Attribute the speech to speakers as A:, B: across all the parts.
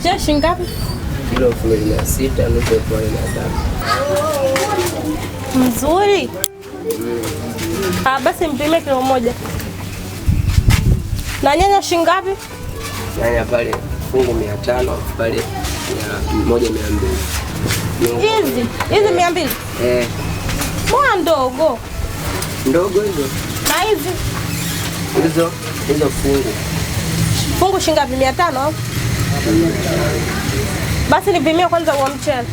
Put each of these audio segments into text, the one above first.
A: Mchele shilingi ngapi?
B: Kilo 600, nusu 1500.
A: Mzuri. Basi mpime kilo moja. Na nyanya shilingi ngapi?
B: Nyanya pale fungu 500, pale 1200.
A: Hizi 200? Mbona ndogo?
B: Ndogo hizo.
A: Na hizi?
B: Hizo fungu.
A: Fungu shilingi ngapi? 500 au? Basi nipimie kwanza wa mchele.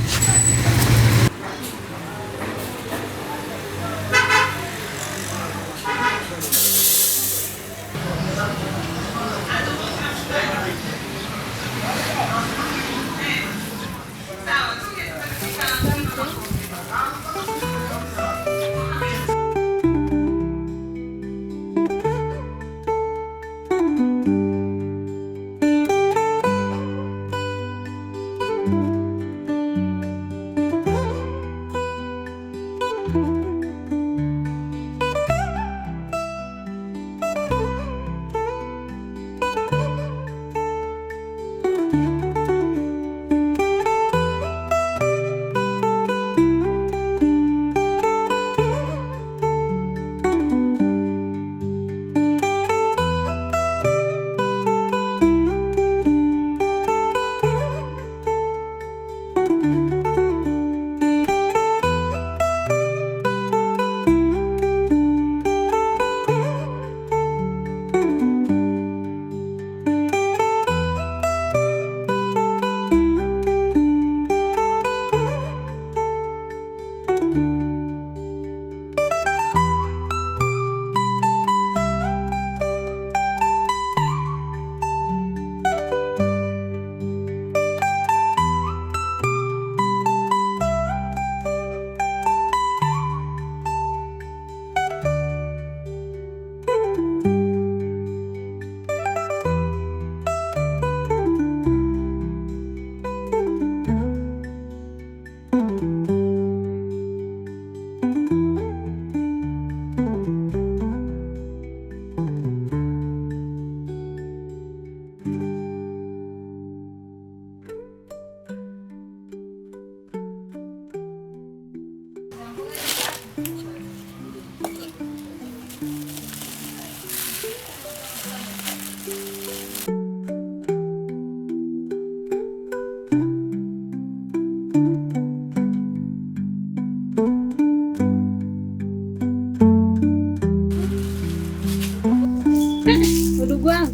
C: Ndugu wangu.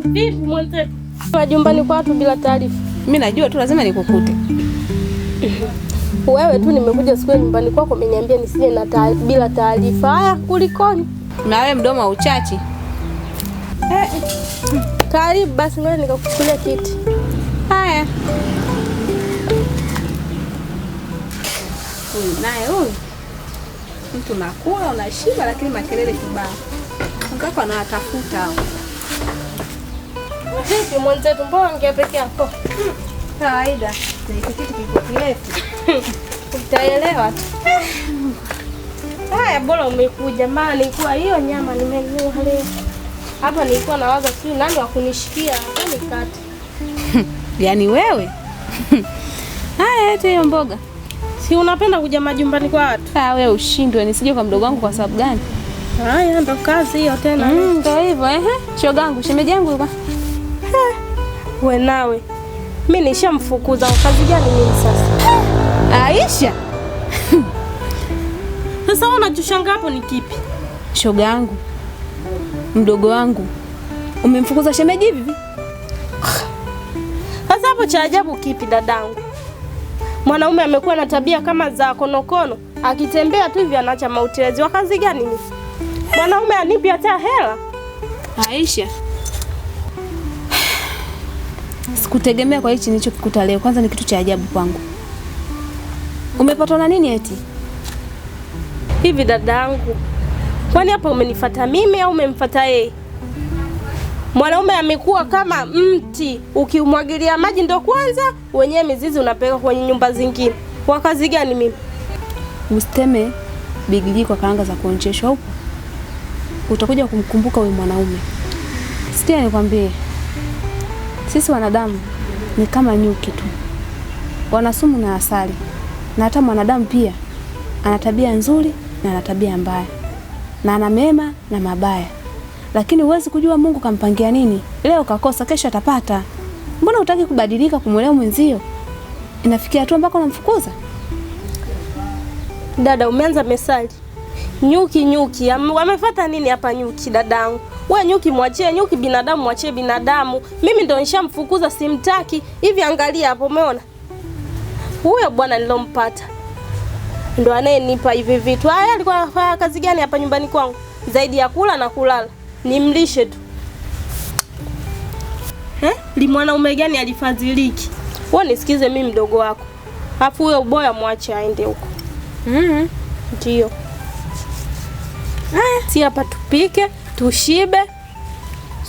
A: Vipi mwenzetu? Majumbani kwa watu bila taarifa.
C: Mimi najua tu lazima nikukute.
A: Wewe tu nimekuja siku nyumbani kwako umeniambia nisije na bila taarifa. Haya kulikoni?
C: Na wewe mdomo wa uchachi.
A: Karibu basi ngoja nikakuchukulia kiti.
C: Haya. Naye huyu. Mtu nakula unashiba lakini makelele kibao. Mkako anatafuta hao.
A: Vipi mwenzetu mbona ongea peke yako?
C: Kawaida. Ni kitu kirefu.
A: Utaelewa tu. Haya bora umekuja maana nilikuwa hiyo nyama nimenunua leo. Hapa nilikuwa nawaza tu nani wa kunishikia hata nikate.
C: Yaani wewe? Haya eti hiyo mboga.
A: Si unapenda kuja majumbani kwa watu?
C: Wewe ushindwe nisije kwa mdogo wangu kwa sababu gani?
A: Haya ndo kazi hiyo tena.
C: Ndio hivyo shogangu, shemeji yangu yuko.
A: Wewe nawe. Mimi nishamfukuza kazi gani mimi sasa?
C: Aisha.
A: Sasa unachoshangaa hapo ni kipi?
C: Shogangu. Mdogo wangu. Umemfukuza shemeji hivi?
A: Sasa hapo cha ajabu kipi dadangu? Mwanaume amekuwa na tabia kama za konokono, akitembea tu hivi anaacha mautelezi. Wa kazi gani mimi? Mwanaume anipi hata hela?
C: Aisha. Sikutegemea kwa hichi nilichokikuta leo. Kwanza ni kitu cha ajabu kwangu. Umepatwa na nini eti?
A: Hivi dadangu. Kwani hapa umenifuata mimi au umemfuata yeye? Mwanaume amekuwa kama mti, ukimwagilia maji ndo kwanza wenyewe mizizi unapeleka kwenye nyumba zingine. Kwa kazi gani mimi?
C: Usiteme bigili kwa karanga za kuonjeshwa huko. Utakuja kumkumbuka wewe mwanaume. Sikia nikwambie. Sisi wanadamu ni kama nyuki tu, wana sumu na asali. Na hata mwanadamu pia ana tabia nzuri na ana tabia mbaya, na ana mema na mabaya, lakini huwezi kujua Mungu kampangia nini. Leo kakosa, kesho atapata. Mbona hutaki kubadilika, kumwelewa mwenzio? Inafikia hatua mpaka unamfukuza?
A: Dada, umeanza mesali. Nyuki wamefuata nini hapa nyuki? Dadangu wewe, nyuki mwachie nyuki, binadamu mwachie binadamu. Mimi ndo nishamfukuza, simtaki. Hivi angalia hapo, umeona huyo bwana nilompata ndo anayenipa hivi vitu. Haya, alikuwa anafanya kazi gani hapa nyumbani kwangu zaidi ya kula na kulala? Nimlishe tu. Li mwanaume gani alifadhiliki? Wewe nisikize mimi mdogo wako. Alafu huyo uboya mwache aende huko. Ndio. Si hapa tupike, tushibe.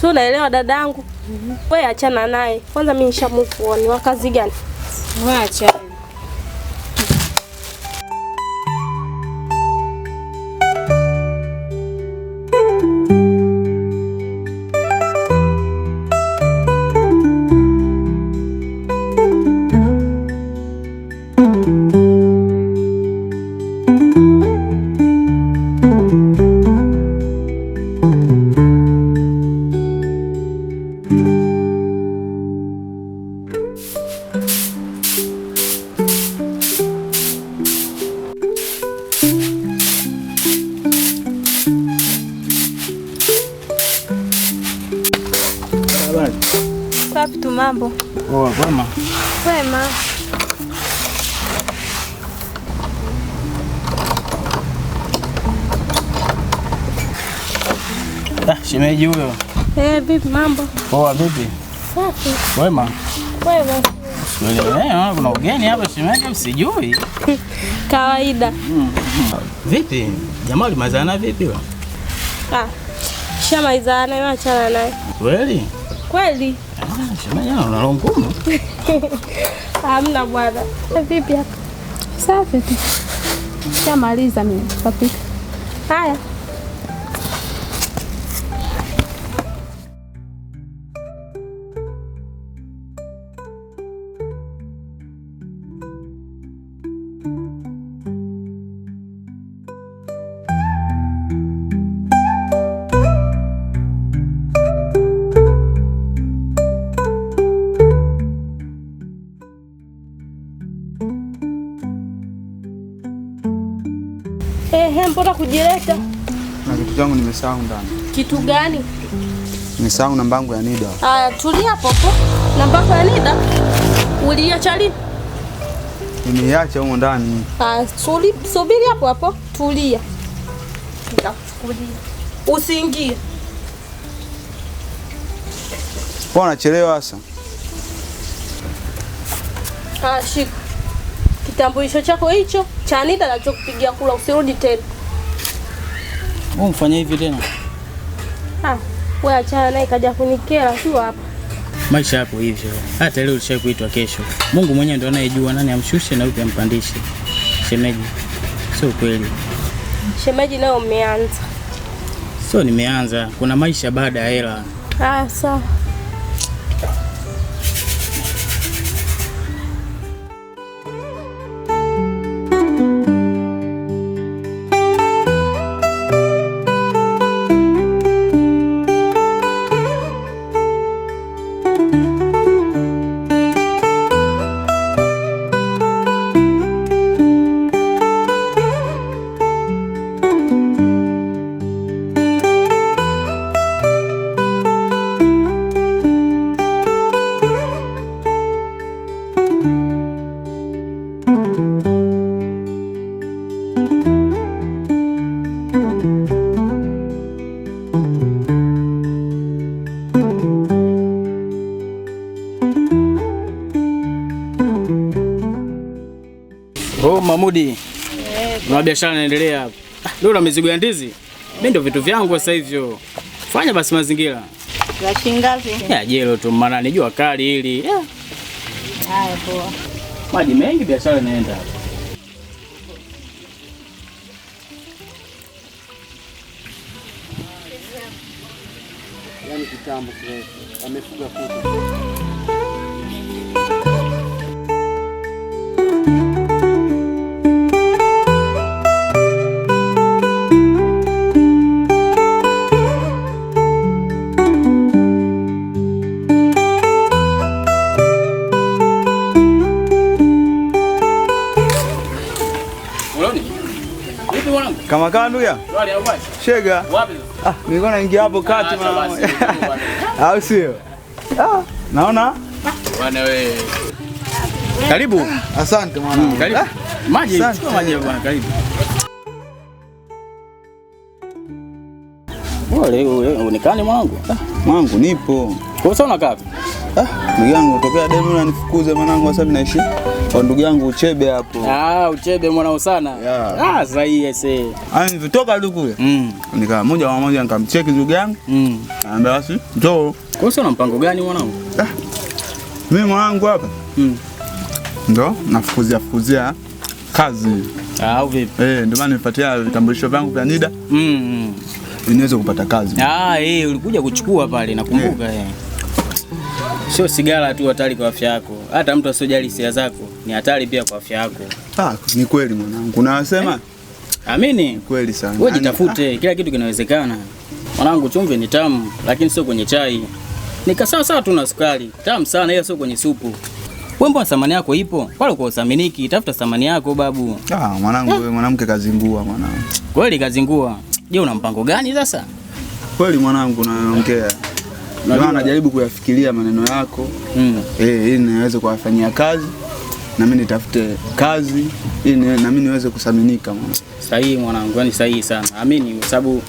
A: Sio, unaelewa dadangu? Wewe achana naye. Kwanza mimi nishamufuoni wa kazi gani? Wacha. Safi tu, mambo.
D: Wema.
A: Wema.
D: Shemeji huyo.
A: Vipi mambo?
D: Poa, vipi?
A: Safi.
D: Wema.
A: Wema.
D: Leo kuna ugeni hapa shemeji, usijui.
A: Kawaida.
D: Vipi? Jamaa alimalizana vipi wewe?
A: Shamalizana, wewe achana naye.
D: Kweli?
A: Kweli?
D: Shemeji una roho ngumu.
A: Hamna bwana. Vipi hapa?
C: Safi tu. Shamaliza mimi. Papika.
A: Haya. Mbona kujileta?
E: Na kitu changu nimesahau ndani.
A: Kitu gani?
E: Nimesahau namba yangu ya NIDA.
A: Haya, tulia hapo hapo. Namba yako ya NIDA? Uliacha lini?
E: Nimeiacha huko ndani.
A: Subiri hapo hapo. Tulia. Nitakuchukulia. Usiingie.
E: Mbona unachelewa sasa?
A: Shika. Kitambulisho chako hicho cha NIDA na kupigia kula, usirudi tena.
D: Wewe mfanya hivi tena?
A: Wewe achana naye, kaja kunikera tu hapa.
D: Maisha hapo hivyo. Hata leo ulishakuitwa kesho. Mungu mwenyewe ndo anayejua nani amshushe na yupi ampandishe. Shemeji. Sio kweli.
A: Shemeji, nayo umeanza.
D: Sio nimeanza. Kuna maisha baada ya hela.
A: Sawa.
D: Mamudi. Na biashara inaendelea hapa. Leo na mizigo ya ndizi. Mimi ndio vitu vyangu sasa hivyo. Fanya basi mazingira.
F: Ya shingapi?
D: Ya jelo tu, maana ni jua kali hili.
F: Haya poa.
D: Maji mengi, biashara inaenda.
E: Yaani kitambo kirefu. Amefuga kuku.
D: Unaoni? Vipi mwanangu?
E: Kama ndugu yangu.
D: Swali au wapi?
E: Shega.
D: Wapi?
E: Nilikuwa naingia hapo kati mwana. Au sio? Naona?
D: Bwana wewe. Karibu.
E: Asante mwanangu.
D: Karibu. Maji, chukua maji bwana, karibu. Wewe unikane mwanangu.
E: Mwanangu nipo.
D: Kwa sababu unakaa?
E: Ndugu yangu tokea demu unanifukuza mwanangu, sasa naishi kwa ndugu yangu Uchebe hapo.
D: Uchebe mwanao sana.
E: Yeah.
D: Sahihi ese.
E: Nilitoka tu kule. Nikaa moja kwa moja nikamcheki ndugu yangu. Anambia basi njoo.
D: Kwa sababu una mpango gani mwanangu?
E: Mimi mwanangu hapa. Ndo nafukuzia kazi.
D: Au vipi?
E: Ndio maana nifuatia vitambulisho vyangu vya NIDA. Niweze kupata kazi.
D: Ulikuja kuchukua pale nakumbuka Sio sigara tu hatari kwa afya yako. Hata mtu asiyojali hisia zako ni hatari pia kwa afya yako.
E: Ni kweli mwanangu. Unasema?
D: Amini.
E: Ni kweli sana.
D: Wewe jitafute, kila kitu kinawezekana. Mwanangu, chumvi ni tamu, lakini sio kwenye chai. Sawa tu na sukari. Tamu sana ila sio kwenye supu. Wewe mbona thamani yako ipo? Pale uko uthaminiki, tafuta thamani yako babu.
E: Mwanangu wewe mwanamke kazingua mwanangu.
D: Kweli kazingua. Je, una mpango gani sasa?
E: Kweli mwanangu naongea. Ndio najaribu kuyafikiria maneno yako. Ili niweze kuwafanyia kazi na mimi nitafute kazi ili na mimi niweze kuthaminika mwanangu.
D: Sahihi mwanangu, yani sahihi sana. Amini kwa sababu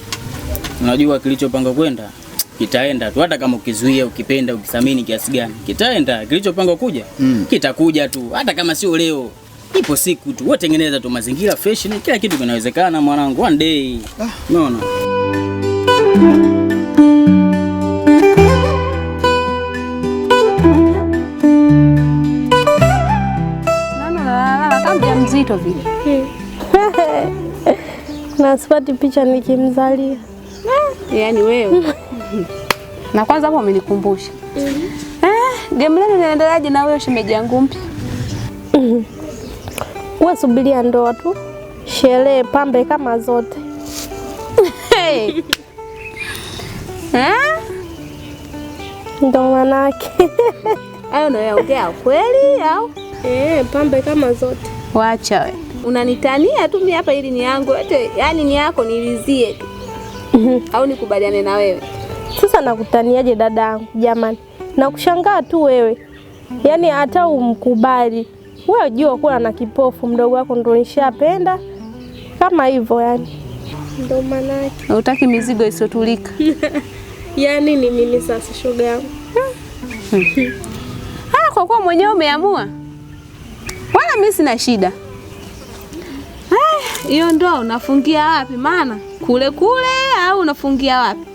D: unajua kilichopanga kwenda kitaenda tu, hata kama ukizuia, ukipenda, ukithamini kiasi gani kitaenda. Kilichopanga kuja kitakuja tu, hata kama sio leo, ipo siku tu. Wewe tengeneza tu mazingira fresh, ni kila kitu kinawezekana mwanangu, one day. Unaona?
C: Kama mzito vile.
A: Na sipati picha nikimzalia.
C: Yaani wewe. Na kwanza hapo umenikumbusha. Game leo inaendeleaje na wewe shemeji yangu mpya?
A: Wewe subiria ndoa tu. Sherehe pambe kama zote. Ndo manake.
C: Hayo unayoongea kweli au?
A: Pambe kama zote.
C: Wacha wewe. Unanitania tu mimi hapa ili ni yangu yote, yani ni yako nilizie tu. Au nikubaliane na wewe?
A: Sasa nakutaniaje dadangu jamani? Nakushangaa tu wewe. Yaani hata umkubali. Wewe jua kula na kipofu mdogo wako ndo nishapenda. Kama hivyo yani. Ndo manake.
C: Hutaki mizigo isiyotulika.
A: Yaani ni mimi sasa shoga yangu.
C: Kwa kuwa mwenyewe umeamua. Wala mimi sina shida. Hiyo ndoa unafungia wapi maana? Kule au unafungia wapi?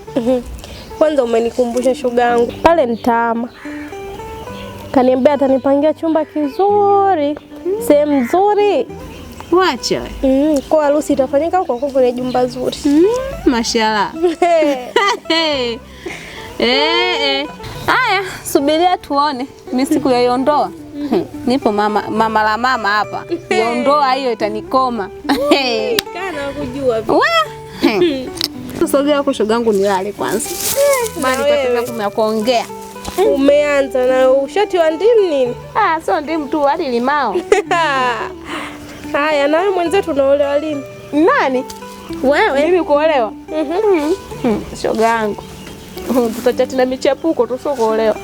A: Kwanza umenikumbusha shoga yangu. Pale nitaama. Kaniambia atanipangia chumba kizuri. Sehemu nzuri.
C: Wacha wewe.
A: Kwa harusi itafanyika huko kwenye jumba zuri.
C: Mashallah. Haya, subiria tuone. Mimi siku ya yondoa. Nipo mama la mama hapa. Yondoa hiyo itanikoma.
A: Kana kujua vipi.
C: Sogea huko shogangu nilale kwanza. Maana nipate kuongea.
A: Umeanza na ushati wa ndimu nini?
C: Sio ndimu tu, hadi limao.
A: Haya, na wewe mwenzetu unaolewa lini?
C: Nani? Wewe. Mimi kuolewa? Shogangu. Tutachati na michepuko tu, sio kuolewa.